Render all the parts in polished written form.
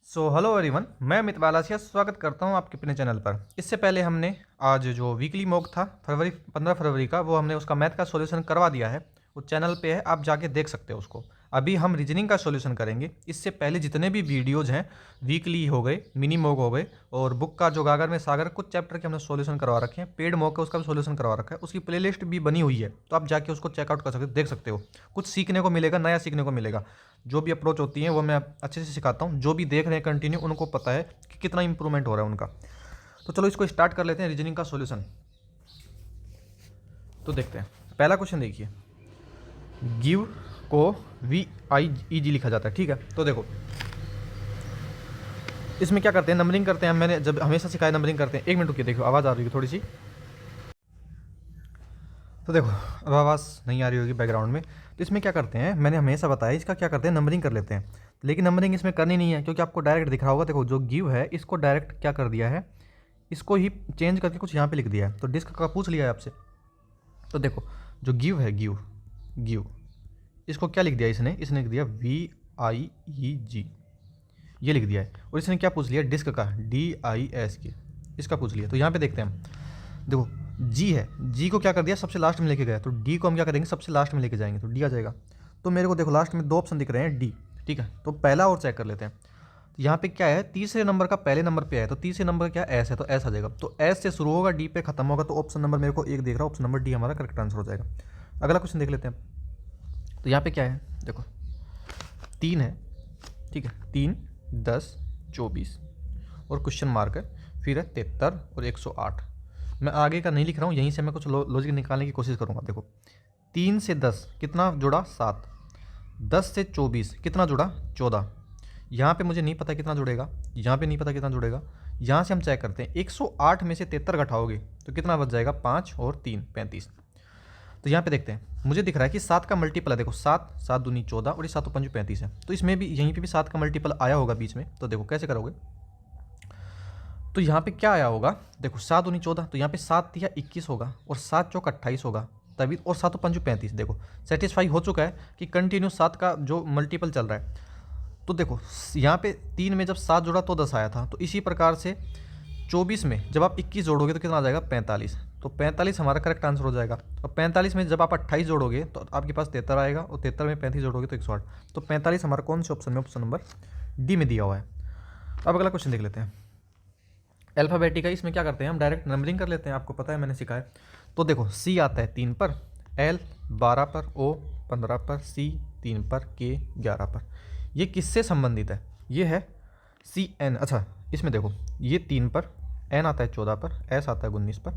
Hello everyone, मैं अमित बालासिया स्वागत करता हूं आपके अपने चैनल पर। इससे पहले हमने आज जो वीकली मॉक था 15 फरवरी का, वो हमने उसका मैथ का सॉल्यूशन करवा दिया है। वो चैनल पे है, आप जाके देख सकते हो उसको। अभी हम रीजनिंग का सॉल्यूशन करेंगे। इससे पहले जितने भी वीडियोज़ हैं, वीकली हो गए, मिनी मॉक हो गए, और बुक का जो गागर में सागर, कुछ चैप्टर के हमने सॉल्यूशन करवा रखे हैं। पेड मॉक है, उसका भी सॉल्यूशन करवा रखा है। उसकी प्लेलिस्ट भी बनी हुई है, तो आप जाके उसको चेकआउट कर सकते हो, देख सकते हो। कुछ सीखने को मिलेगा, नया सीखने को मिलेगा। जो भी अप्रोच होती है वो मैं अच्छे से सिखाता हूँ। जो भी देख रहे हैं कंटिन्यू, उनको पता है कि कितना इंप्रूवमेंट हो रहा है उनका। तो चलो इसको स्टार्ट कर लेते हैं, रीजनिंग का सॉल्यूशन। तो देखते हैं, पहला क्वेश्चन देखिए। गिव को VIEG लिखा जाता है, ठीक है। तो देखो इसमें क्या करते हैं, नंबरिंग करते हैं। मैंने जब हमेशा सिखाया नंबरिंग करते हैं। एक मिनट रुकिए, देखो आवाज़ आ रही है थोड़ी सी। तो देखो अब आवाज़ नहीं आ रही होगी बैकग्राउंड में। तो इसमें क्या करते हैं, मैंने हमेशा बताया, इसका क्या करते हैं, नंबरिंग कर लेते हैं। लेकिन नंबरिंग इसमें करनी नहीं है, क्योंकि आपको डायरेक्ट दिख रहा होगा। देखो जो गिव है, इसको डायरेक्ट क्या कर दिया है, इसको ही चेंज करके कुछ यहाँ पे लिख दिया है। तो डिस्क का पूछ लिया है आपसे। तो देखो जो गिव है, गिव गिव इसको क्या लिख दिया इसने, लिख दिया VIEG, ये लिख दिया है। और इसने क्या पूछ लिया, डिस्क का DISK, इसका पूछ लिया। तो यहाँ पे देखते हैं हम। देखो जी है, जी को क्या कर दिया, सबसे लास्ट में लेके गया। तो डी को हम क्या करेंगे, सबसे लास्ट में लेके जाएंगे, तो डी आ जाएगा। तो मेरे को देखो लास्ट में दो ऑप्शन दिख रहे हैं, डी, ठीक है। तो पहला और चेक कर लेते हैं। तो यहाँ पे क्या है, तीसरे नंबर का पहले नंबर पे है। तो तीसरे नंबर क्या एस है, तो एस आ जाएगा। तो एस से शुरू होगा, डी पे खत्म होगा। तो ऑप्शन नंबर मेरे को एक देख रहा है, ऑप्शन नंबर डी हमारा करेक्ट आंसर हो जाएगा। अगला क्वेश्चन देख लेते हैं। तो यहाँ पे क्या है, देखो 3 है, ठीक है। 3, 10, 24 और क्वेश्चन मार्क है, फिर है 73 और 108। मैं आगे का नहीं लिख रहा हूँ, यहीं से मैं कुछ लॉजिक निकालने की कोशिश करूँगा। देखो 3 से 10 कितना जुड़ा, 7। 10 से 24 कितना जुड़ा, 14। यहाँ पे मुझे नहीं पता कितना जुड़ेगा, यहाँ पे नहीं पता कितना जुड़ेगा। यहाँ से हम चेक करते हैं, 108 में से 73 घटाओगे तो कितना बच जाएगा, 5 और 3 35। तो यहाँ पे देखते हैं, मुझे दिख रहा है कि 7 का मल्टीपल है। देखो 7, 7 दूनी 14 और ये 7 5 35 है। तो इसमें भी, यहीं पे भी 7 का मल्टीपल आया होगा बीच में। तो देखो कैसे करोगे, तो यहाँ पे क्या आया होगा, देखो 7 दूनी 14, तो यहाँ पे 7 या 21 होगा, और 7 चौक 28 होगा तभी, और 7 5 35। देखो सेटिस्फाई हो चुका है कि कंटिन्यू 7 का जो मल्टीपल चल रहा है। तो देखो यहाँ पे 3 में जब 7 जोड़ा तो 10 आया था। तो इसी प्रकार से 24 में जब आप 21 जोड़ोगे तो कितना आ जाएगा, 45। तो 45 हमारा करेक्ट आंसर हो जाएगा। और 45 में जब आप 28 जोड़ोगे तो आपके पास 73 आएगा, और 73 में 35 जोड़ोगे तो 108। तो 45 हमारा कौन से ऑप्शन में, ऑप्शन नंबर डी में दिया हुआ है। अब अगला क्वेश्चन देख लेते हैं। अल्फ़ाबेटिक है, इसमें क्या करते हैं हम, डायरेक्ट नंबरिंग कर लेते हैं। आपको पता है, मैंने सिखाया। तो देखो सी आता है 3 पर, एल 12 पर, ओ 15 पर, सी 3 पर, के 11 पर। ये किससे संबंधित है, ये है CN। अच्छा इसमें देखो ये 3 पर, एन आता है 14 पर, एस आता है 19 पर,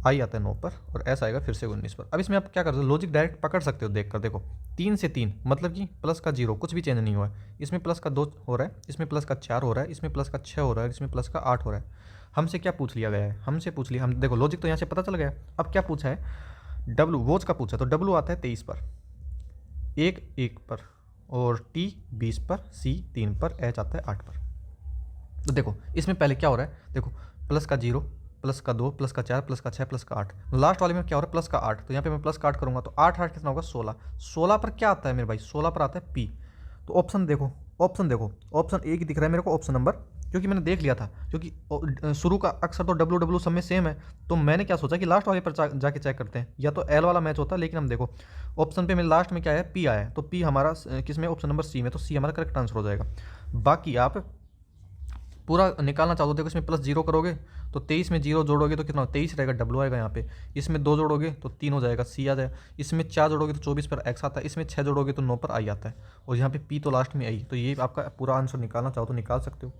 आई आता है 9 पर, और एस आएगा फिर से 19 पर। अब इसमें आप क्या कर सकते हो, लॉजिक डायरेक्ट पकड़ सकते हो देख कर। देखो 3 से 3 मतलब कि प्लस का 0, कुछ भी चेंज नहीं हुआ है। इसमें प्लस का 2 हो रहा है, इसमें प्लस का 4 हो रहा है, इसमें प्लस का 6 हो रहा है, इसमें प्लस का 8 हो रहा है। हमसे क्या पूछ लिया गया है, हमसे पूछ लिया, हम देखो लॉजिक तो यहाँ से पता चल गया। अब क्या पूछा है, डब्लू वोज का पूछा। तो डब्लू आता है 23 पर, 1 पर, और टी 20 पर, सी 3 पर, एच आता है 8 पर। तो देखो इसमें पहले क्या हो रहा है, देखो प्लस का 0, प्लस का 2, प्लस का 4, प्लस का 6, प्लस का 8। लास्ट वाले में क्या हो रहा है, प्लस का 8। तो यहाँ पे मैं प्लस का 8 करूँगा तो 8 8 कितना होगा, 16। 16 पर क्या आता है मेरे भाई, 16 पर आता है पी। तो ऑप्शन देखो, ऑप्शन ए की दिख रहा है मेरे को, ऑप्शन नंबर, क्योंकि मैंने देख लिया था, क्योंकि शुरू का अक्सर तो डब्ल्यू सब में सेम है। तो मैंने क्या सोचा कि लास्ट वाले पर जाके चेक करते हैं, या तो एल वाला मैच होता है। लेकिन हम देखो ऑप्शन पे मेरे लास्ट में क्या है, पी आया है। तो पी हमारा किस में, ऑप्शन नंबर सी में। तो सी हमारा करेक्ट आंसर हो जाएगा। बाकी आप पूरा निकालना चाहो तो देखो, इसमें प्लस 0 करोगे तो 23 में 0 जोड़ोगे तो कितना, 23 रहेगा, डब्ल्यू आएगा यहाँ पे। इसमें 2 जोड़ोगे तो 3 हो जाएगा, सी आ जाएगा। इसमें 4 जोड़ोगे तो 24 पर एक्स आता है। इसमें 6 जोड़ोगे तो 9 पर आई आता है। और यहाँ पे पी तो लास्ट में आई। तो ये आपका पूरा आंसर निकालना चाहो तो निकाल सकते हो।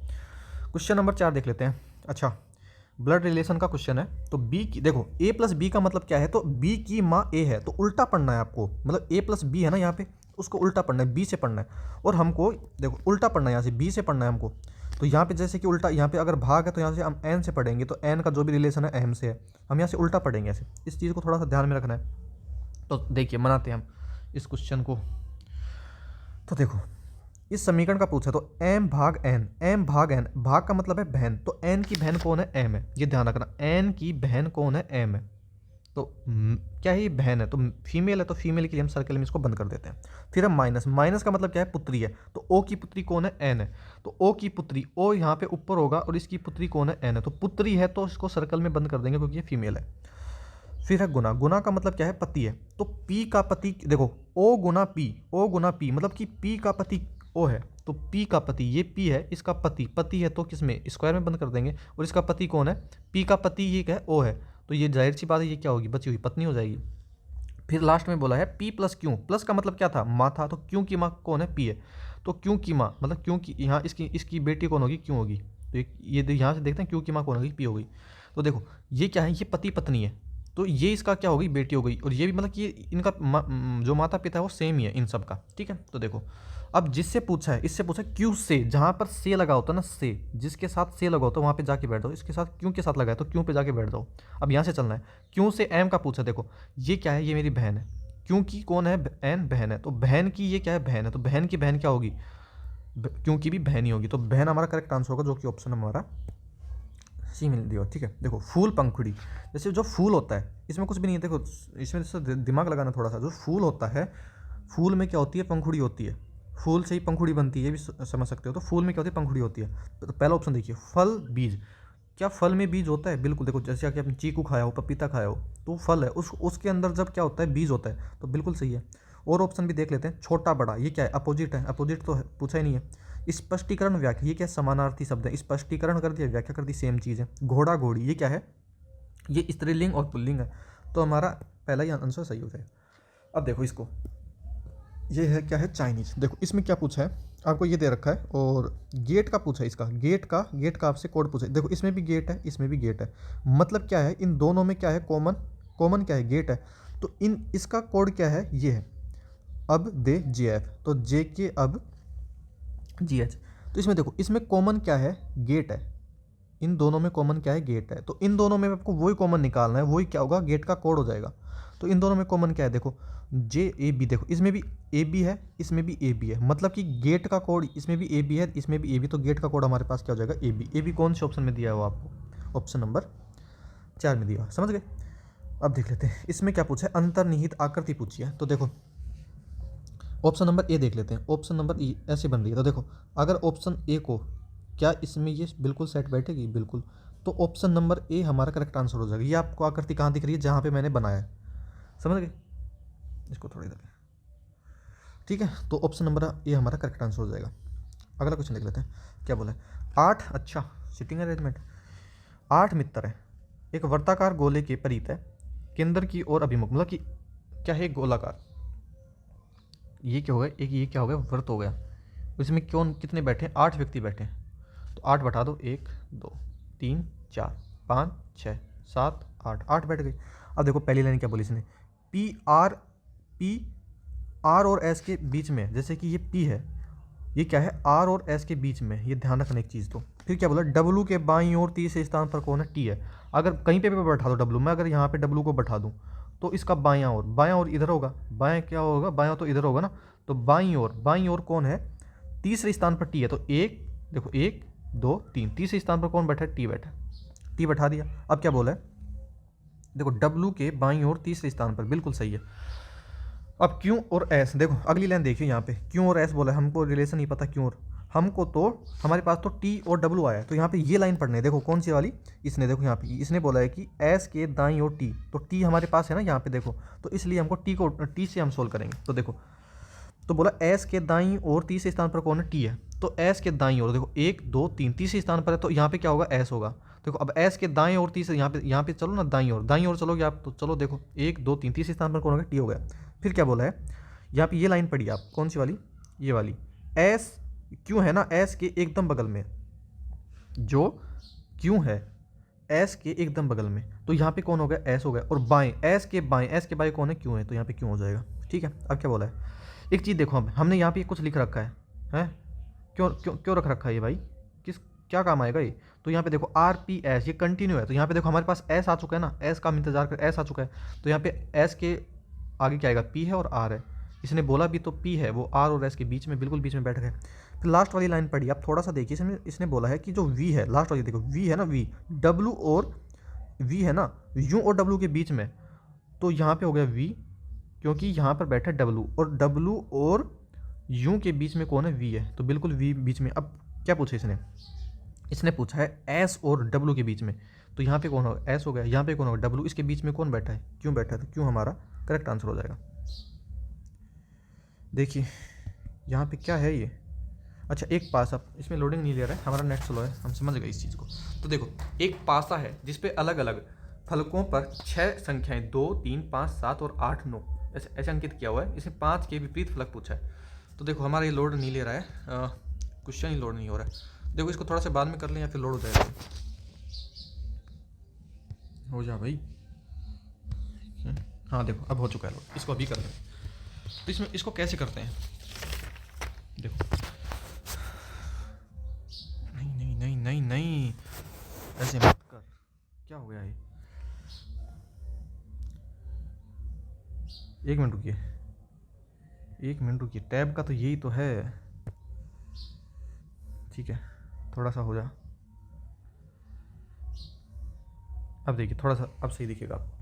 क्वेश्चन नंबर 4 देख लेते हैं। अच्छा ब्लड रिलेशन का क्वेश्चन है। तो बी की, देखो ए प्लस बी का मतलब क्या है, तो बी की माँ ए है, तो उल्टा पढ़ना है आपको। मतलब ए प्लस बी है ना यहाँ पे, उसको उल्टा पढ़ना है, बी से पढ़ना है। और हमको देखो उल्टा पढ़ना है, यहाँ से बी से पढ़ना है हमको। तो यहाँ पे जैसे कि उल्टा, यहाँ पे अगर भाग है तो यहाँ से हम एन से पढ़ेंगे। तो एन का जो भी रिलेशन है अहम से है, हम यहाँ से उल्टा पढ़ेंगे ऐसे। इस चीज़ को थोड़ा सा ध्यान में रखना है। तो देखिए बनाते हैं हम इस क्वेश्चन को। तो देखो इस समीकरण का पूछा, तो एम भाग एन, एम भाग एन, भाग का मतलब है बहन। तो एन की बहन कौन है, एम है, ये ध्यान रखना। एन की बहन कौन है, एम है। तो क्या है, ये बहन है, तो फीमेल है, तो फीमेल के लिए हम सर्कल में इसको बंद कर देते हैं। फिर हम माइनस, माइनस का मतलब क्या है, पुत्री है। तो ओ की पुत्री कौन है, एन है। तो ओ की पुत्री, ओ यहाँ पे ऊपर होगा और इसकी पुत्री कौन है, एन है, तो पुत्री है तो इसको सर्कल में बंद कर देंगे क्योंकि ये फीमेल है। फिर है गुना, गुना का मतलब क्या है, पति है, तो पी का पति, देखो ओ गुना पी, ओ गुना पी मतलब कि पी का पति ओ है, तो पी का पति, ये पी है, इसका पति, पति है तो किसमें, स्क्वायर में बंद कर देंगे, और इसका पति कौन है, पी का पति ये क्या है, ओ है, तो ये जाहिर सी बात है ये क्या होगी, बची हुई पत्नी हो जाएगी। फिर लास्ट में बोला है पी प्लस क्यू, प्लस का मतलब क्या था, माँ था, तो क्यू की माँ कौन है, पी है, तो क्यू की माँ मतलब क्यू की, यहाँ इसकी बेटी कौन होगी, क्यों होगी, तो ये यहाँ से देखते हैं क्यू की माँ कौन होगी, पी होगी। तो देखो ये क्या है, ये पति पत्नी है, तो ये इसका क्या हो गई, बेटी हो गई, और ये भी मतलब कि इनका जो माता पिता है वो सेम ही है इन सब का, ठीक है। तो देखो अब जिससे पूछा है, इससे पूछा क्यू से, जहाँ पर से लगा होता है ना, से जिसके साथ से लगा होता है वहाँ पे जाके बैठ जाओ, इसके साथ क्यों के साथ लगा है तो क्यों पे जाके बैठ जाओ। अब यहाँ से चलना है, क्यों से एम का पूछा, देखो ये क्या है, ये मेरी बहन है, क्योंकि कौन है, एन बहन है, तो बहन की ये क्या है, बहन है, तो बहन की बहन क्या होगी, क्योंकि भी बहन ही होगी, तो बहन हमारा करेक्ट आंसर होगा, जो कि ऑप्शन हमारा सी मिल दिया, ठीक है। देखो फूल पंखुड़ी, जैसे जो फूल होता है इसमें कुछ भी नहीं है, देखो इसमें जैसे दिमाग लगाना थोड़ा सा, जो फूल होता है, फूल में क्या होती है, पंखुड़ी होती है, फूल से ही पंखुड़ी बनती है, ये भी समझ सकते हो, तो फूल में क्या होती है, पंखुड़ी होती है। तो पहला ऑप्शन देखिए, फल बीज, क्या फल में बीज होता है, बिल्कुल, देखो जैसे कि आपने चीकू खाया हो, पपीता खाया हो, तो फल है, उसके अंदर जब क्या होता है, बीज होता है, तो बिल्कुल सही है। और ऑप्शन भी देख लेते हैं, छोटा बड़ा, ये क्या है, अपोजिट है, अपोजिट तो है, पूछा ही नहीं है। स्पष्टीकरण व्याख्या, ये क्या समानार्थी शब्द है, स्पष्टीकरण कर दिया, व्याख्या कर दी, सेम चीज़ है। घोड़ा घोड़ी, ये क्या है, ये स्त्रीलिंग और पुल्लिंग है, तो हमारा पहला ही आंसर सही हो जाएगा। अब देखो इसको, ये है क्या है, चाइनीज, देखो इसमें क्या पूछा है आपको, ये दे रखा है, और गेट का पूछा है, इसका गेट का आपसे कोड पूछा है, देखो इसमें भी गेट है, इसमें भी गेट है, मतलब क्या है, इन दोनों में क्या है, कॉमन क्या है, गेट है, तो इसका कोड क्या है, ये है, अब दे जे एफ, तो जे के अब जी एच, तो इसमें देखो इसमें कॉमन क्या है, गेट है, इन दोनों में कॉमन क्या है, गेट है, तो इन दोनों में आपको वही कॉमन निकालना है, वही क्या होगा, गेट का कोड हो जाएगा। तो इन दोनों में कॉमन क्या है, देखो जे ए बी, देखो इसमें भी ए बी है, इसमें भी ए बी है, मतलब कि गेट का कोड इसमें भी ए बी है, इसमें भी ए बी, तो गेट का कोड हमारे पास क्या हो जाएगा, ए बी। ए बी कौन से ऑप्शन में दिया है वो आपको, ऑप्शन नंबर 4 में दिया, समझ गए। अब देख लेते हैं इसमें क्या पूछा है, अंतर्निहित आकृति पूछी है, तो देखो ऑप्शन नंबर ए देख लेते हैं, ऑप्शन नंबर ई ऐसे बन रही है, तो देखो अगर ऑप्शन ए को, क्या इसमें ये बिल्कुल सेट बैठेगी, बिल्कुल, तो ऑप्शन नंबर ए हमारा करेक्ट आंसर हो जाएगा। ये आपको आकृति कहाँ दिख रही है, जहाँ पे मैंने बनाया है, समझ गए, इसको थोड़ी देर, ठीक है, तो ऑप्शन नंबर ए हमारा करेक्ट आंसर हो जाएगा। अगला क्वेश्चन देख लेते हैं, क्या बोला है, 8, अच्छा सिटिंग अरेंजमेंट, 8 मित्र है, एक वर्ताकार गोले के परित है, केंद्र की ओर अभिमुख, मतलब कि क्या है, गोलाकार, ये क्या हो गया, एक ये क्या हो गया, व्रत हो गया, इसमें कौन कितने बैठे हैं, 8 व्यक्ति बैठे हैं, तो 8 बटा दो, 1 2 3 4 5 6 7 8, 8 बैठ गई। अब देखो पहली लाइन क्या बोली इसने, पी आर और एस के बीच में, जैसे कि ये पी है, ये क्या है, आर और एस के बीच में, ये ध्यान रखना एक चीज़। तो फिर क्या बोला, डब्लू के बाईं ओर तीसरे स्थान पर कौन है, टी है, अगर कहीं पे भी बैठा दो डब्लू, मैं अगर यहाँ पे डब्लू को बैठा दूँ तो इसका बायां ओर इधर होगा, बायां क्या होगा, बायां तो इधर होगा ना, तो बाईं ओर कौन है, तीसरे स्थान पर टी है, तो एक, देखो 1 2 3, तीसरे स्थान पर कौन बैठा है, टी बैठा है, टी बैठा दिया। अब क्या बोला है, देखो डब्लू के बाईं ओर तीसरे स्थान पर, बिल्कुल सही है। अब क्यू और एस, देखो अगली लाइन देखिए, यहाँ पे क्यू और एस बोला है, हमको रिलेशन नहीं पता क्यू और, हमको तो हमारे पास तो टी और डब्लू आया है, तो यहाँ पे ये लाइन पढ़ने, देखो कौन सी वाली, इसने, देखो यहाँ पे इसने बोला है कि एस के दाईं ओर टी, तो टी हमारे पास है ना यहाँ पे, देखो तो इसलिए हमको टी से हम सोल्व करेंगे। तो देखो, तो बोला एस के दाईं ओर तीसरे स्थान पर कौन है, टी है, तो एस के दाईं ओर, देखो 1 2 3 तीसरे स्थान पर है, तो यहाँ पे क्या होगा, एस होगा। देखो अब एस के दाएं ओर तीसरे, यहाँ पे चलो ना, दाईं ओर चलोगे आप, तो चलो देखो 1 2 3 तीसरे स्थान पर कौन हो गया, टी हो गया। फिर क्या बोला है, यहाँ पे ये लाइन पढ़ी आप, कौन सी वाली, ये वाली, एस क्यों है ना, एस के एकदम बगल में, जो क्यों है एस के एकदम बगल में, तो यहाँ पे कौन हो गया, एस हो गया, और बाएं, एस के बाएं कौन है, क्यों है, तो यहाँ पे क्यों हो जाएगा, ठीक है। अब क्या बोला है, एक चीज़ देखो, हमने यहाँ पे कुछ लिख रखा है, हैं क्यों क्यों क्यों रख रखा है ये भाई, किस क्या काम आएगा ये, तो यहाँ पे देखो आर पी एस, ये कंटिन्यू है, तो यहाँ पे देखो हमारे पास एस आ चुका है ना, एस का हम इंतजार कर, एस आ चुका है, तो यहाँ पे एस के आगे क्या आएगा, पी है और आर है, इसने बोला भी तो पी है, वो आर और एस के बीच में, बिल्कुल बीच में बैठ गए। फिर लास्ट वाली लाइन पढ़ी आप, थोड़ा सा देखिए, इसने बोला है कि जो वी है, लास्ट वाली देखो, वी है ना, वी डब्लू और वी है ना, यू और डब्लू के बीच में, तो यहाँ पे हो गया वी, क्योंकि यहाँ पर बैठा डब्लू, और डब्लू और यू के बीच में कौन है, वी है, तो बिल्कुल वी बीच में। अब क्या पूछा इसने पूछा है एस और डब्ल्यू के बीच में, तो यहाँ पे कौन होगा, एस हो गया, यहाँ पे कौन होगा, डब्ल्यू, इसके बीच में कौन बैठा है, क्यों बैठा है, तो क्यों हमारा करेक्ट आंसर हो जाएगा। देखिए यहाँ पे क्या है ये, अच्छा एक पासा, इसमें लोडिंग नहीं ले रहा है, हमारा नेट स्लो है, हम समझ गए इस चीज़ को। तो देखो एक पासा है जिसपे अलग अलग फलकों पर 6 संख्याएं 2, 3, 5, 7 और 8, 9 ऐसे अंकित किया हुआ है। इसमें 5 के विपरीत फलक पूछा है। तो देखो हमारा ये लोड नहीं ले रहा है, क्वेश्चन ही लोड नहीं हो रहा है। देखो इसको थोड़ा सा बाद में कर लें या फिर लोड हो जाएगा, हो जा भाई। हाँ देखो अब हो चुका है लोड, इसको अभी कर लें। तो इसमें इसको कैसे करते हैं, देखो नहीं ऐसे मत कर, क्या हो गया ये, एक मिनट रुकिए, टैब का तो यही तो है, ठीक है थोड़ा सा हो जा, अब देखिए थोड़ा सा अब सही दिखेगा आपको।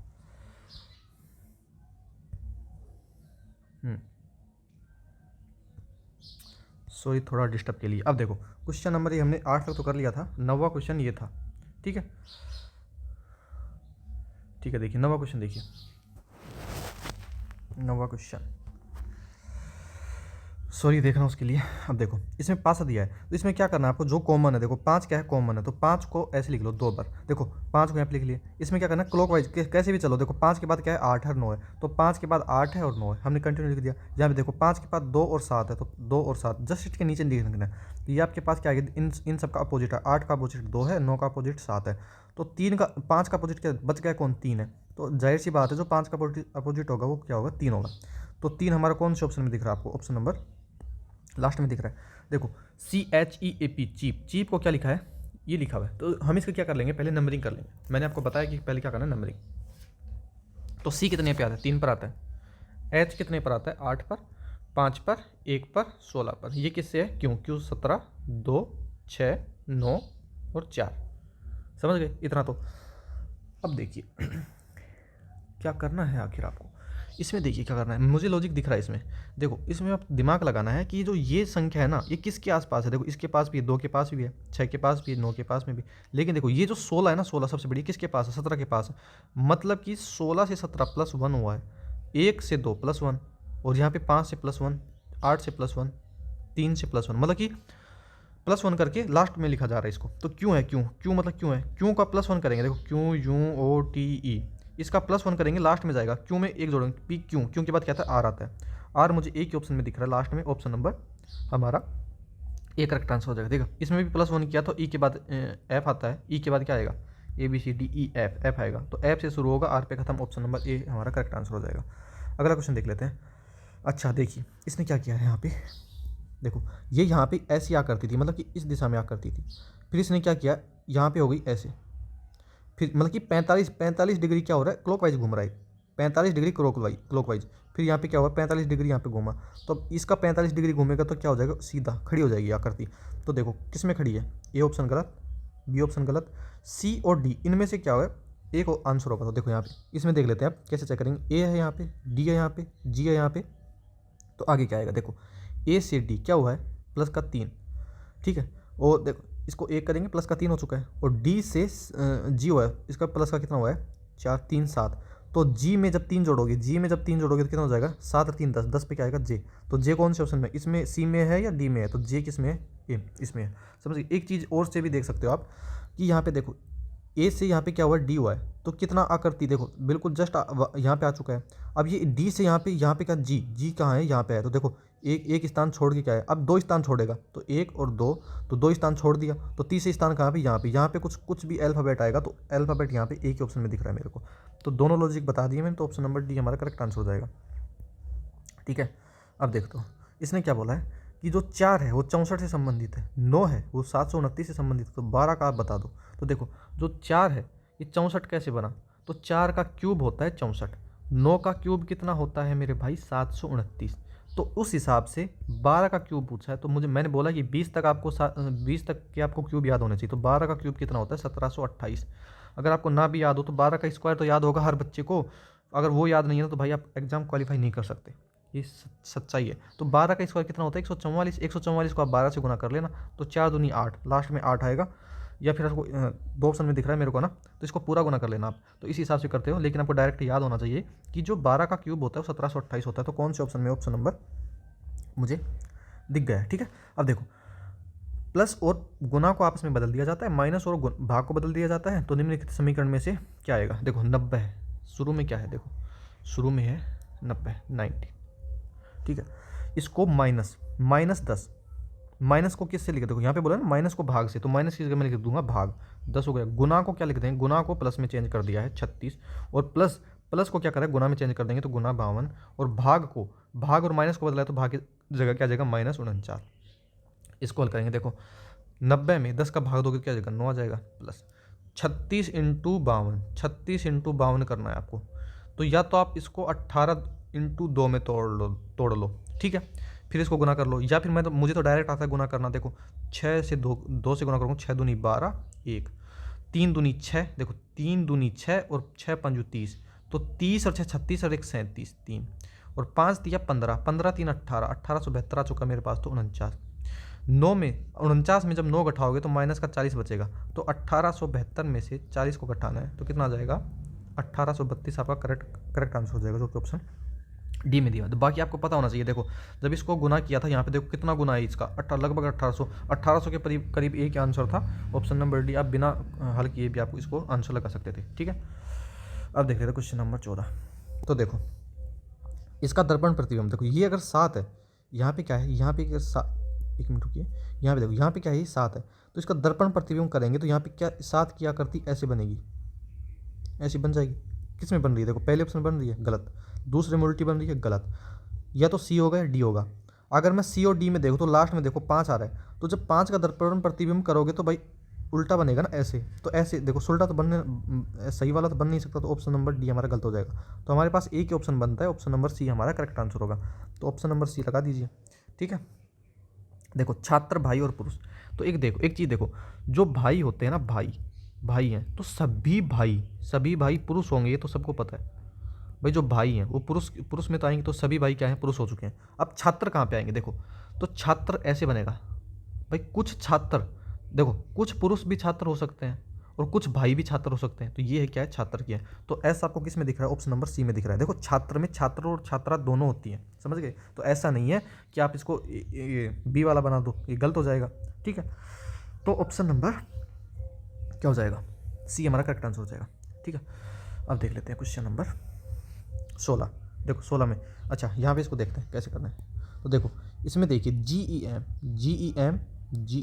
सॉरी थोड़ा डिस्टर्ब के लिए। अब देखो क्वेश्चन नंबर ये हमने 8 तक तो कर लिया था, 9वां क्वेश्चन ये था, ठीक है देखिए 9वां क्वेश्चन देखिए, 9वां क्वेश्चन, सॉरी देख रहा हूँ उसके लिए। अब देखो इसमें पासा दिया है, तो इसमें क्या करना है आपको, जो कॉमन है, देखो 5 क्या है कॉमन है, तो 5 को ऐसे लिख लो 2 बार, देखो 5 को यहाँ पे लिख लिए। इसमें क्या करना है क्लॉकवाइज कैसे भी चलो, देखो 5 के बाद क्या है 8 है और 9 है, तो 5 के बाद 8 है और 9 है, हमने कंटिन्यू लिख दिया। यहाँ पे देखो 5 के बाद 2 और 7 है, तो 2 और 7 जस्ट इसके नीचे लिखना है, तो ये आपके पास क्या है, इन सब का अपोजिट है, 8 का अपोजिट 2 है, 9 का अपोजिट 7 है, तो 5 का अपोजिट क्या बच गया कौन, 3 है, तो जाहिर सी बात है जो 5 का अपोजिट होगा वो क्या होगा, 3 होगा। तो 3 हमारा कौन से ऑप्शन में दिख रहा है आपको, ऑप्शन नंबर लास्ट में दिख रहा है। देखो CHEAP चीप को क्या लिखा है, ये लिखा हुआ है, तो हम इसका क्या कर लेंगे, पहले नंबरिंग कर लेंगे। मैंने आपको बताया कि पहले क्या करना है, नंबरिंग। तो C कितने पे आता है, 3 पर आता है, H कितने पर आता है, 8 पर, 5 पर, 1 पर, 16 पर, ये किससे है, क्यों 17, 2, 6, 9 और 4, समझ गए इतना। तो अब देखिए क्या करना है आखिर आपको इसमें, देखिए क्या करना है, मुझे लॉजिक दिख रहा है इसमें। देखो इसमें आप दिमाग लगाना है कि जो ये संख्या है ना, ये किसके आसपास है, देखो इसके पास भी है, 2 के पास भी है, 6 के पास भी है, 9 के पास में भी, लेकिन देखो ये जो 16 है ना, 16 सबसे बड़ी किसके पास है, 17 के पास है, मतलब कि 16 से 17 +1 हुआ है, 1 से 2 +1, और यहाँ पे 5 से +1, 8 से +1, 3 से +1, मतलब कि +1 करके लास्ट में लिखा जा रहा है इसको। तो क्यों है, क्यों मतलब क्यों है, क्यों का +1 करेंगे, देखो QUOTE, इसका +1 करेंगे, लास्ट में जाएगा, क्यों में एक जोड़ेंगे, पी क्यों के बाद क्या था, आर आता है, आर मुझे एक ही ऑप्शन में दिख रहा है लास्ट में, ऑप्शन नंबर हमारा ए करेक्ट आंसर हो जाएगा। देखो इसमें भी +1 किया तो ई के बाद एफ आता है, ई के बाद क्या आएगा, ABCDE एफ आएगा, तो एफ से शुरू होगा, आर पे खत्म, ऑप्शन नंबर ए हमारा करेक्ट आंसर हो जाएगा। अगला क्वेश्चन देख लेते हैं। अच्छा देखिए इसने क्या किया है, यहाँ पे देखो ये यहाँ पे ऐसी आ करती थी, मतलब कि इस दिशा में आ करती थी, फिर इसने क्या किया, यहाँ पे हो गई ऐसे, फिर मतलब कि 45 डिग्री क्या हो रहा है, क्लॉकवाइज घूम रहा है, 45 डिग्री क्लॉकवाइज, फिर यहाँ पे क्या हुआ, 45 डिग्री यहाँ पे घूमा, तो अब इसका 45 डिग्री घूमेगा तो क्या हो जाएगा, सीधा खड़ी हो जाएगी आकृति। तो देखो किस में खड़ी है, ए ऑप्शन गलत, बी ऑप्शन गलत, सी और डी इनमें से क्या होगा, एक आंसर होगा। तो देखो यहाँ पे इसमें देख लेते हैं आप कैसे चेक करेंगे, ए है यहाँ पे, डी है यहाँ पे, जी है यहाँ पे, तो आगे क्या आएगा, देखो ए से डी क्या हुआ है, +3, ठीक है, और देखो इसको 1 करेंगे, +3 हो चुका है, और डी से जी हुआ है, इसका प्लस का कितना हुआ है, 4, 3, 7, तो जी में जब 3 जोड़ोगे, तो कितना हो जाएगा, 7 और 3 10, 10 पे क्या आएगा, जे, तो जे कौन से ऑप्शन में, इसमें सी में है या डी में है, तो जे किस में है, ए इसमें है। समझ गए। एक चीज़ और से भी देख सकते हो आप कि यहाँ पे देखो ए से यहाँ पे क्या हुआ है, डी हुआ है, तो कितना आकृति देखो बिल्कुल जस्ट यहाँ पे आ चुका है। अब ये डी से यहाँ पे क्या, जी कहाँ है, यहाँ पे है, तो देखो एक स्थान छोड़ के क्या है, अब 2 स्थान छोड़ेगा, तो 1 और 2, तो 2 स्थान छोड़ दिया, तो तीसरे स्थान कहाँ पे, यहाँ पे कुछ भी अल्फ़ाबेट आएगा, तो अल्फ़ाबेट यहाँ पे एक ही ऑप्शन में दिख रहा है मेरे को, तो दोनों लॉजिक बता दिए मैंने, तो ऑप्शन नंबर डी हमारा करेक्ट आंसर हो जाएगा। ठीक है, अब देखते हो इसने क्या बोला है कि जो 4 है वो 64 से संबंधित है, 9 है वो 729 से संबंधित है, तो 12 का आप बता दो। तो देखो जो 4 है ये 64 कैसे बना, तो 4 का क्यूब होता है 64, 9 का क्यूब कितना होता है मेरे भाई 729, तो उस हिसाब से 12 का क्यूब पूछा है, तो मैंने बोला कि 20 तक के आपको क्यूब याद होने चाहिए, तो 12 का क्यूब कितना होता है 1728। अगर आपको ना भी याद हो तो 12 का स्क्वायर तो याद होगा हर बच्चे को, अगर वो याद नहीं है तो भाई आप एग्ज़ाम क्वालिफाई नहीं कर सकते, ये सच्चाई है। तो 12 का स्क्वायर कितना होता है 144। 144 को आप 12 से गुना कर लेना, तो 4 दूनी 8, लास्ट में 8 आएगा। या फिर आपको 2 ऑप्शन में दिख रहा है मेरे को ना, तो इसको पूरा गुना कर लेना आप, तो इस हिसाब से करते हो। लेकिन आपको डायरेक्ट याद होना चाहिए कि जो 12 का क्यूब होता है वो 1728 होता है। तो कौन से ऑप्शन में, ऑप्शन नंबर मुझे दिख गया है। ठीक है, अब देखो प्लस और गुना को आपस में बदल दिया जाता है, माइनस और भाग को बदल दिया जाता है। तो निम्नलिखित समीकरण में से क्या आएगा, देखो 90 है, शुरू में क्या है, देखो शुरू में है 90। ठीक है, इसको -10, माइनस को किससे लिखे, देखो यहाँ पे बोला ना माइनस को भाग से, तो माइनस की जगह मैं लिख दूंगा भाग, 10 हो गया। गुना को क्या लिखते हैं, गुना को प्लस में चेंज कर दिया है 36, और प्लस को क्या करें, गुना में चेंज कर देंगे तो गुना 52, और भाग और माइनस को बदला है तो भाग की जगह क्या जाएगा, -49। इसको हल करेंगे, देखो 90 में 10 का भाग दोगे क्या जाएगा, 9 आ जाएगा, प्लस 36 इंटू 52, 36 इंटू 52 करना है आपको। तो या तो आप इसको 18 इंटू 2 में तोड़ लो। ठीक है, फिर इसको गुना कर लो, या फिर मुझे तो डायरेक्ट आता है गुना करना। देखो 6 से 2 से गुना करूँगा, 6 दूनी 12, 1, 3 दूनी 6, देखो 3 दूनी 6 और 6 पंजू 30, तो 30 और 6 36 और 1 37, 3 और 5 दिया 15, 15 3 18, 1872 आ चुका मेरे पास, तो 49। 9 में 49 में जब 9 घटाओगे तो माइनस का 40 बचेगा, तो 1872 में से 40 को घटाना है तो कितना आ जाएगा, 1832 आपका करेक्ट आंसर हो जाएगा, जो कि ऑप्शन डी में दिया। तो बाकी आपको पता होना चाहिए, देखो जब इसको गुना किया था यहाँ पे देखो कितना गुना है इसका, लगभग 1800 के करीब एक आंसर था, ऑप्शन नंबर डी। आप बिना हल किए भी आपको इसको आंसर लगा सकते थे। ठीक है, अब देख लेते क्वेश्चन नंबर 14। तो देखो इसका दर्पण प्रतिबिंब, देखो ये अगर 7 है, यहाँ पे क्या है, यहाँ पे एक मिनट रुकिए, यहाँ पे देखो यहाँ पे क्या है, ये 7 है, तो इसका दर्पण प्रतिबिंब करेंगे तो यहाँ पे क्या 7 की आकृति ऐसे बनेगी, ऐसी बन जाएगी। किस में बन रही है, देखो पहले ऑप्शन बन रही है गलत, दूसरे में उल्टी बन रही है गलत, या तो सी होगा या डी होगा। अगर मैं सी और डी में देखो तो लास्ट में देखो 5 आ रहा है, तो जब 5 का दर्पण प्रतिबिंब करोगे तो भाई उल्टा बनेगा ना, ऐसे। तो ऐसे देखो उल्टा तो बनने, सही वाला तो बन नहीं सकता, तो ऑप्शन नंबर डी हमारा गलत हो जाएगा। तो हमारे पास एक ही ऑप्शन बनता है, ऑप्शन नंबर सी हमारा करेक्ट आंसर होगा। तो ऑप्शन नंबर सी लगा दीजिए। ठीक है, देखो छात्र भाई और पुरुष, तो एक चीज़ देखो, जो भाई होते हैं ना, भाई हैं, तो सभी भाई पुरुष होंगे, ये तो सबको पता है भाई। जो भाई हैं वो पुरुष में तो आएंगे, तो सभी भाई क्या हैं, पुरुष हो चुके हैं। अब छात्र कहाँ पे आएंगे, देखो तो छात्र ऐसे बनेगा भाई, कुछ छात्र, देखो कुछ पुरुष भी छात्र हो सकते हैं और कुछ भाई भी छात्र हो सकते हैं, तो ये है क्या है, छात्र की है। तो ऐसा आपको किस में दिख रहा है, ऑप्शन नंबर सी में दिख रहा है। देखो छात्र में छात्र और छात्रा दोनों होती हैं, समझ गए। तो ऐसा नहीं है कि आप इसको बी वाला बना दो, ये गलत हो जाएगा। ठीक है, तो ऑप्शन नंबर क्या हो जाएगा, सी हमारा करेक्ट आंसर हो जाएगा। ठीक है, अब देख लेते हैं क्वेश्चन नंबर 16। देखो 16 में, अच्छा यहाँ पे इसको देखते हैं कैसे करना है। तो देखो इसमें देखिए जी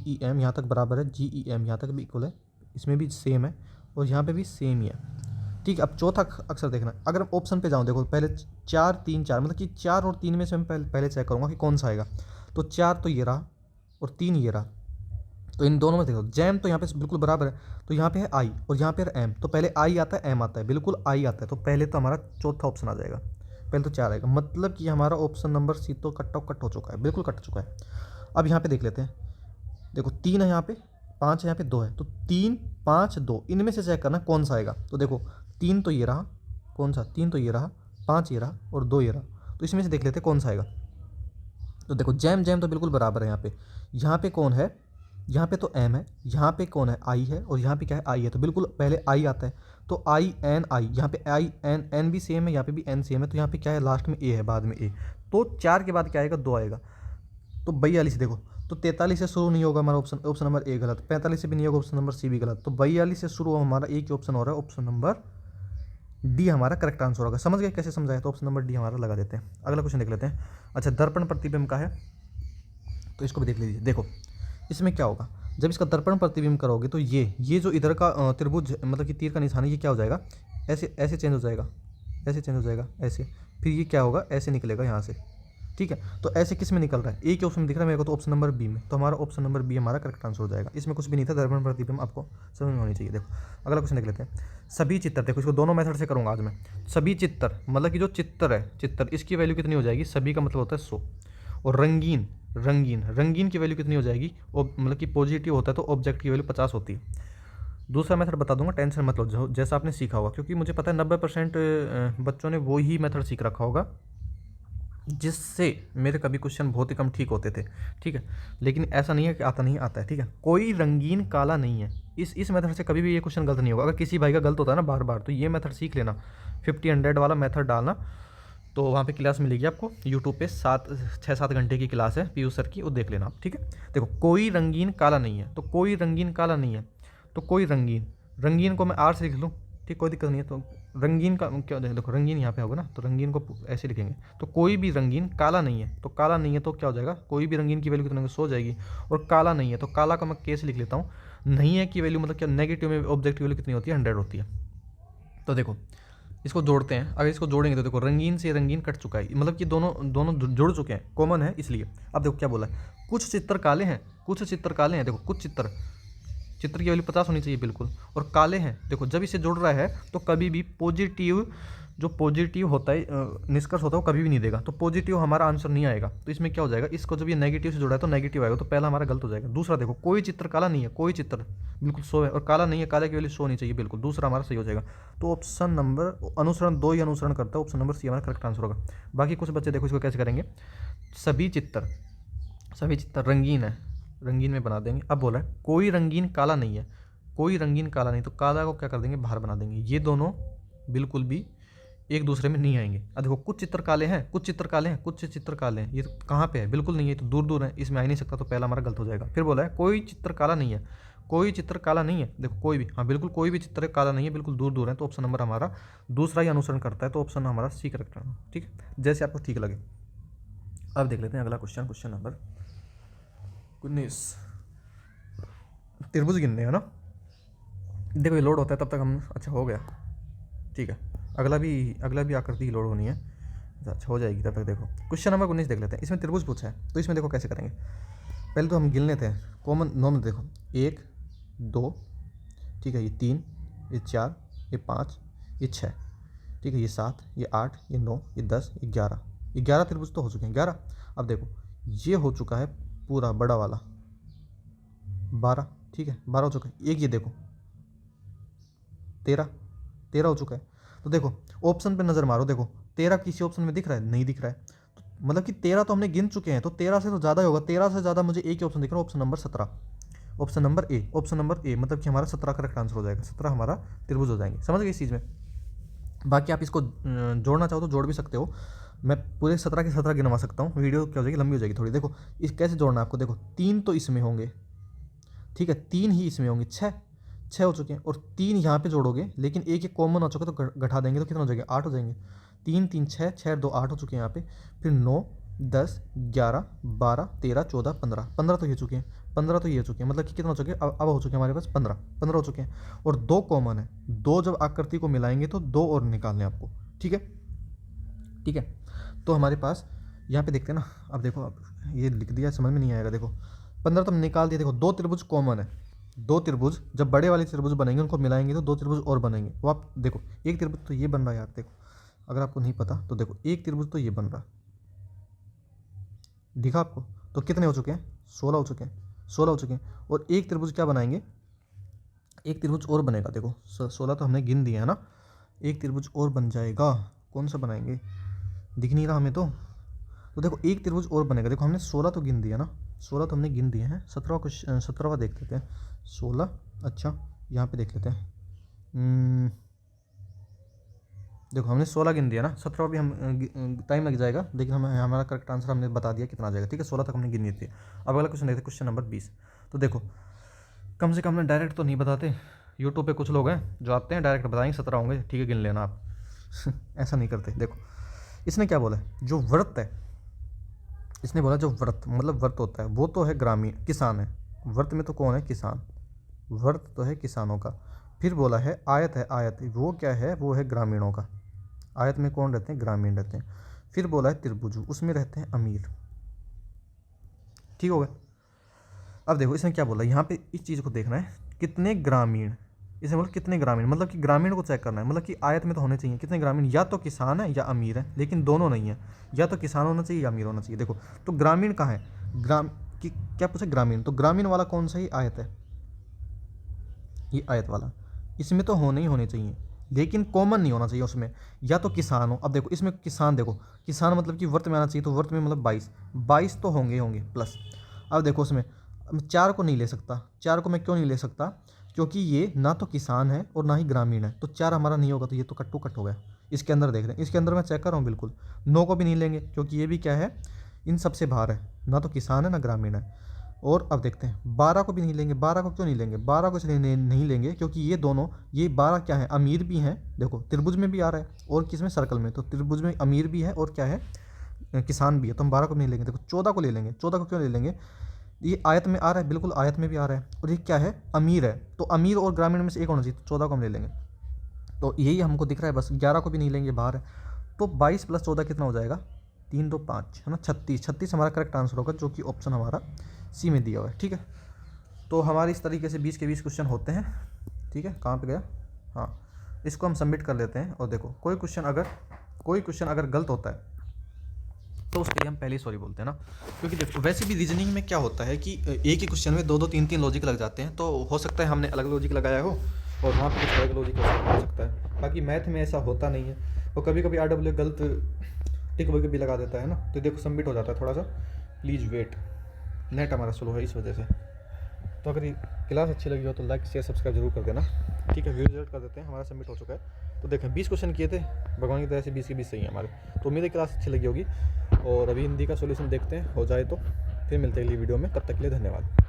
ई एम यहाँ तक बराबर है, जी ई एम यहाँ तक भी इक्वल है, इसमें भी सेम है और यहाँ पे भी सेम ही है। ठीक है, अब चौथा अक्षर देखना, अगर हम ऑप्शन पे जाऊँ, देखो पहले 4 3 4, मतलब कि 4 और 3 में से मैं पहले चेक करूँगा कि कौन सा आएगा। तो 4 तो ये रहा और 3 ये रहा, तो इन दोनों में देखो जैम तो यहाँ पे बिल्कुल बराबर है, तो यहाँ पे है आई और यहाँ पे है एम, तो पहले आई आता है एम आता है, बिल्कुल आई आता है, तो पहले तो हमारा चौथा ऑप्शन आ जाएगा, पहले तो 4 आएगा, मतलब कि हमारा ऑप्शन नंबर सी तो कट हो चुका है, बिल्कुल कट चुका है। अब यहाँ पे देख लेते हैं, देखो 3 है यहाँ पे, 5 है यहाँ पे, 2 है, तो 3 5 2 इनमें से चेक करना कौन सा आएगा। तो देखो 3 तो ये रहा, कौन सा, 3 तो ये रहा, 5 ये रहा और 2 ये रहा, तो इसमें से देख लेते हैं कौन सा आएगा। तो देखो जैम तो बिल्कुल बराबर है, यहाँ पे कौन है, यहाँ पे तो एम है, यहाँ पे कौन है, आई है, और यहाँ पे क्या है, आई है, तो बिल्कुल पहले आई आता है, तो आई एन आई, यहाँ पे आई एन एन भी सेम है, यहाँ पे भी एन सेम है, तो यहाँ पे क्या है, लास्ट में ए है, बाद में ए, तो 4 के बाद क्या आएगा, 2 आएगा। तो 42 देखो, तो 43 से शुरू नहीं होगा हमारा ऑप्शन नंबर ए गलत, 45 से भी नहीं होगा, ऑप्शन नंबर सी भी गलत, तो 42 से शुरू हमारा एक ही ऑप्शन हो रहा है, ऑप्शन नंबर डी हमारा करेक्ट आंसर होगा। समझ गए कैसे समझाया, तो ऑप्शन नंबर डी हमारा लगा देते हैं। अगला क्वेश्चन देख लेते हैं। अच्छा, दर्पण प्रतिबिंब का है, तो इसको भी देख लीजिए। देखो इसमें क्या होगा, जब इसका दर्पण प्रतिबिंब करोगे तो ये जो इधर का त्रिभुज, मतलब कि तीर का निशान है, ये क्या हो जाएगा, ऐसे चेंज हो जाएगा, ऐसे चेंज हो जाएगा, ऐसे, फिर ये क्या होगा, ऐसे निकलेगा यहाँ से। ठीक है, तो ऐसे किस में निकल रहा है, एक ही ऑप्शन दिख रहा है मेरे को, तो ऑप्शन नंबर बी में, तो हमारा ऑप्शन नंबर बी हमारा करेक्ट आंसर हो जाएगा। इसमें कुछ भी नहीं था, दर्पण प्रतिबिंब आपको समझ में होनी चाहिए। देखो अगला क्वेश्चन देख लेते हैं। सभी चित्र, देखो इसको दोनों मेथड से करूँगा आज मैं। सभी चित्र, मतलब कि जो चित्र है, चित्र, इसकी वैल्यू कितनी हो जाएगी, सभी का मतलब होता है 100, और रंगीन की वैल्यू कितनी हो जाएगी, मतलब कि पॉजिटिव होता है तो ऑब्जेक्ट की वैल्यू 50 होती है। दूसरा मेथड बता दूंगा, टेंशन मत लो, जैसा आपने सीखा होगा, क्योंकि मुझे पता है 90% बच्चों ने वो ही मेथड सीख रखा होगा, जिससे मेरे कभी क्वेश्चन बहुत ही कम ठीक होते थे, ठीक है। लेकिन ऐसा नहीं है कि आता नहीं आता है, ठीक है। कोई रंगीन काला नहीं है, इस मेथड से कभी भी ये क्वेश्चन गलत नहीं होगा। अगर किसी भाई का गलत होता है ना बार बार, तो ये मेथड सीख लेना, 50-100 वाला मेथड डालना। तो वहाँ पे क्लास मिलेगी आपको यूट्यूब पे, 6-7 घंटे की क्लास है पीयूष सर की, वो देख लेना आप, ठीक है। देखो कोई रंगीन काला नहीं है, तो कोई रंगीन काला नहीं है, तो कोई रंगीन को मैं आर से लिख लूँ, ठीक, कोई दिक्कत नहीं है। तो रंगीन का क्या, देखो रंगीन यहाँ पे होगा ना, तो रंगीन को ऐसे लिखेंगे। तो कोई भी रंगीन काला नहीं है, तो काला नहीं है तो क्या हो जाएगा, कोई भी रंगीन की वैल्यू कितने सो जाएगी। और काला नहीं है, तो काला का मैं केस लिख लेता हूँ। नहीं है की वैल्यू मतलब क्या, नेगेटिव में ऑब्जेक्टिव वैल्यू कितनी होती है, 100 होती है। तो देखो इसको जोड़ते हैं, अगर इसको जोड़ेंगे तो देखो रंगीन से रंगीन कट चुका है, मतलब कि दोनों दोनों जुड़ चुके हैं, कॉमन है इसलिए। अब देखो क्या बोला है, कुछ चित्र काले हैं, कुछ चित्र काले हैं। देखो कुछ चित्र की वैल्यू 50 होनी चाहिए बिल्कुल, और काले हैं। देखो जब इसे जोड़ रहा है तो कभी भी पॉजिटिव, जो पॉजिटिव होता है निष्कर्ष होता है वो कभी भी नहीं देगा, तो पॉजिटिव हमारा आंसर नहीं आएगा। तो इसमें क्या हो जाएगा, इसको जब ये नेगेटिव से जोड़ा है तो नेगेटिव आएगा, तो पहला हमारा गलत हो जाएगा। दूसरा देखो कोई चित्र काला नहीं है, कोई चित्र बिल्कुल 100 है, और काला नहीं है, काले की वैल्यू 100 होनी चाहिए बिल्कुल, दूसरा हमारा सही हो जाएगा। तो ऑप्शन नंबर, अनुसरण 2 ही अनुसरण करता है, ऑप्शन नंबर सी हमारा करेक्ट आंसर होगा। बाकी कुछ बच्चे देखो इसको कैसे करेंगे, सभी चित्र रंगीन है, रंगीन में बना देंगे। अब बोला है कोई रंगीन काला नहीं है, कोई रंगीन काला नहीं, तो काला को क्या कर देंगे, बाहर बना देंगे। ये दोनों बिल्कुल भी एक दूसरे में नहीं आएंगे। अब देखो कुछ चित्र काले हैं, कुछ चित्र काले हैं, कुछ चित्र काले हैं, ये तो कहाँ पे है, बिल्कुल नहीं है, तो दूर दूर है, इसमें आ ही नहीं सकता, तो पहला हमारा गलत हो जाएगा। फिर बोला है कोई चित्र काला नहीं है, कोई चित्र काला नहीं है। देखो कोई भी, हाँ बिल्कुल कोई भी चित्र काला नहीं है, बिल्कुल दूर दूर है, तो ऑप्शन नंबर हमारा दूसरा ही अनुसरण करता है, तो ऑप्शन हमारा सी करेक्ट है, ठीक है, जैसे आपको ठीक लगे। अब देख लेते हैं अगला क्वेश्चन, क्वेश्चन नंबर 19। त्रिभुज गिनने है ना, देखो ये लोड होता है तब तक हम, अच्छा हो गया, ठीक है। अगला भी आकृति की लोड होनी है, अच्छा हो जाएगी तब तक। देखो क्वेश्चन नंबर 19 देख लेते हैं, इसमें त्रिभुज पूछा है, तो इसमें देखो कैसे करेंगे। पहले तो हम गिन लेते हैं कॉमन नॉर्मल, देखो 1 2, ठीक है, ये 3, ये 4, ये 5, ये 6, ठीक है, ये 7, ये 8, ये 9, ये 10, ये 11, ये 11 त्रिभुज तो हो चुके हैं, 11। अब देखो ये हो चुका है पूरा बड़ा वाला 12, ठीक है, 12 हो चुका है। एक ये देखो 13 हो चुका है। तो देखो ऑप्शन पे नज़र मारो, देखो 13 किसी ऑप्शन में दिख रहा है, नहीं दिख रहा है, तो मतलब कि 13 तो हमने गिन चुके हैं, तो 13 से तो ज़्यादा ही होगा। 13 से ज़्यादा मुझे एक ही ऑप्शन दिख रहा है, option number 17, option number A, मतलब कि हमारा 17 करेक्ट आंसर हो जाएगा, 17 हमारा त्रिभुज हो जाएंगे। समझ गए इस चीज़ में। बाकी आप इसको जोड़ना चाहो तो जोड़ भी सकते हो, मैं पूरे 17 के 17 गिनवा सकता हूँ, वीडियो क्या हो जाएगी, लंबी हो जाएगी थोड़ी। देखो इस कैसे जोड़ना है आपको, देखो 3 तो इसमें होंगे, ठीक है, 3 ही इसमें होंगे, 6 हो चुके हैं, और 3 यहाँ पे जोड़ोगे, लेकिन एक कॉमन हो चुका तो घटा देंगे, तो कितना हो जाएगा, 8 हो जाएंगे। 3 3 6, 6 2 8 हो चुके हैं यहाँ पे। फिर 9 10 11 12 13 14 15 तो ये चुके हैं, 15 तो ये हो चुके हैं, मतलब कि कितना हो चुके हैं, अब हो चुके हैं हमारे पास 15 हो चुके हैं। और 2 कॉमन है, 2 जब आकृति को मिलाएंगे तो 2 और निकालने आपको, ठीक है, ठीक है। तो हमारे पास यहाँ पे देखते हैं ना, अब देखो, अब ये लिख दिया, समझ में नहीं आएगा। देखो 15 तो हम निकाल दिए, देखो 2 त्रिभुज कॉमन है, 2 त्रिभुज जब बड़े वाले त्रिभुज बनेंगे उनको मिलाएंगे तो 2 त्रिभुज और बनेंगे। वो आप देखो एक त्रिभुज तो ये बन रहा है यार, देखो अगर आपको नहीं पता तो देखो एक त्रिभुज तो ये बन रहा, दिखा आपको, तो कितने हो चुके हैं, 16 हो चुके हैं, 16 हो चुके हैं। और एक त्रिभुज क्या बनाएंगे, एक त्रिभुज और बनेगा, देखो 16 तो हमने गिन दिया है ना, एक त्रिभुज और बन जाएगा, कौन सा बनाएंगे, दिख नहीं रहा हमें तो देखो एक त्रिभुज और बनेगा। देखो हमने 16 तो गिन दिया ना, 16 तो हमने गिन दिए हैं, 17वां देख लेते हैं, 16, अच्छा यहाँ पे देख लेते हैं, देखो हमने 16 गिन दिया ना, 17वां भी हम टाइम लग जाएगा, लेकिन हमें हमारा करेक्ट आंसर हमने बता दिया कितना आ जाएगा, ठीक है, 16 तक हमने गिनी थी। अब अगला क्वेश्चन देखते हैं, क्वेश्चन नंबर 20। तो देखो कम से कम हमने डायरेक्ट तो नहीं बताते, यूट्यूब पे कुछ लोग हैं जो आते हैं डायरेक्ट बताएंगे 17 होंगे, ठीक है गिन लेना आप ऐसा नहीं करते। देखो इसने क्या बोला है, जो व्रत है, इसने बोला जो व्रत मतलब व्रत होता है वो तो है ग्रामीण, किसान है, व्रत में तो कौन है, किसान, व्रत तो है किसानों का। फिर बोला है आयत है, आयत वो क्या है, वो है ग्रामीणों का, आयत में कौन रहते हैं, ग्रामीण रहते हैं। फिर बोला है त्रिभुज, उसमें रहते हैं अमीर, ठीक हो गया। अब देखो इसने क्या बोला, यहाँ पे इस चीज़ को देखना है, कितने ग्रामीण, इसने बोला कितने ग्रामीण, मतलब कि ग्रामीण को चेक करना है, मतलब कि आयत में तो होने चाहिए कितने ग्रामीण, या तो किसान है या अमीर है, लेकिन दोनों नहीं है, या तो किसान होना चाहिए या अमीर होना चाहिए। देखो तो ग्रामीण कहाँ है, ग्राम की क्या पूछे, ग्रामीण, तो ग्रामीण वाला कौन सा ही आयत है, ये आयत वाला, इसमें तो होने ही होने चाहिए, लेकिन कॉमन नहीं होना चाहिए उसमें, या तो किसान हो। अब देखो इसमें किसान, देखो किसान मतलब कि वर्त में आना चाहिए, तो वर्त में मतलब 22 तो होंगे ही होंगे प्लस। अब देखो उसमें 4 को नहीं ले सकता। 4 को मैं क्यों नहीं ले सकता, क्योंकि ये ना तो किसान है और ना ही ग्रामीण है, तो 4 हमारा नहीं होगा, तो ये तो कट टू कट हो गया। इसके अंदर देख रहे हैं, इसके अंदर मैं चेक कर रहा हूँ बिल्कुल, 9 को भी नहीं लेंगे क्योंकि ये भी क्या है, इन सबसे बाहर है, ना तो किसान है ना ग्रामीण है। और अब देखते हैं 12 को भी नहीं लेंगे। 12 को क्यों नहीं लेंगे, 12 को इसलिए नहीं लेंगे क्योंकि ये दोनों, ये 12 क्या है, अमीर भी हैं। देखो त्रिभुज में भी आ रहा है और किस में, सर्कल में, तो त्रिभुज में अमीर भी है और क्या है, किसान भी है, तो हम 12 को नहीं लेंगे। देखो 14 को ले लेंगे। 14 को क्यों ले लेंगे, ये आयत में आ रहा है, बिल्कुल आयत में भी आ रहा है, और ये क्या है, अमीर है, तो अमीर और ग्रामीण में से एक होना चाहिए, तो 14 को हम ले लेंगे। तो यही हमको दिख रहा है बस। 11 को भी नहीं लेंगे, बाहर है। तो 22 + 14 कितना हो जाएगा, 3 2 5 है ना, 36 हमारा करेक्ट आंसर होगा, जो कि ऑप्शन हमारा सी में दिया हुआ है। ठीक है, तो हमारे इस तरीके से 20 के 20 क्वेश्चन होते हैं। ठीक है, कहाँ पे गया, हाँ, इसको हम सबमिट कर लेते हैं। और देखो कोई क्वेश्चन अगर गलत होता है तो उसके लिए हम पहले ही सॉरी बोलते हैं ना, क्योंकि देखो वैसे भी रीजनिंग में क्या होता है कि एक ही क्वेश्चन में 2 3 लॉजिक लग जाते हैं, तो हो सकता है हमने अलग लॉजिक लगाया हो और वहाँ पे कुछ अलग लॉजिक हो सकता है। बाकी मैथ में ऐसा होता नहीं है, और कभी कभी RW गलत टिक वर्क भी लगा देता है ना, तो देखो सबमिट हो जाता है। थोड़ा सा प्लीज़ वेट, नेट हमारा स्लो है इस वजह से। तो अगर ये क्लास अच्छी लगी हो तो लाइक शेयर सब्सक्राइब जरूर कर देना। ठीक है, वीडियो कर देते हैं, हमारा सबमिट हो चुका है। तो देखें 20 क्वेश्चन किए थे, भगवान की तरह से 20 के 20 सही है हमारे। तो उम्मीद है क्लास अच्छी लगी होगी, और अभी हिंदी का सॉल्यूशन देखते हैं, हो जाए तो फिर मिलते हैं अगली वीडियो में। तब तक के लिए धन्यवाद।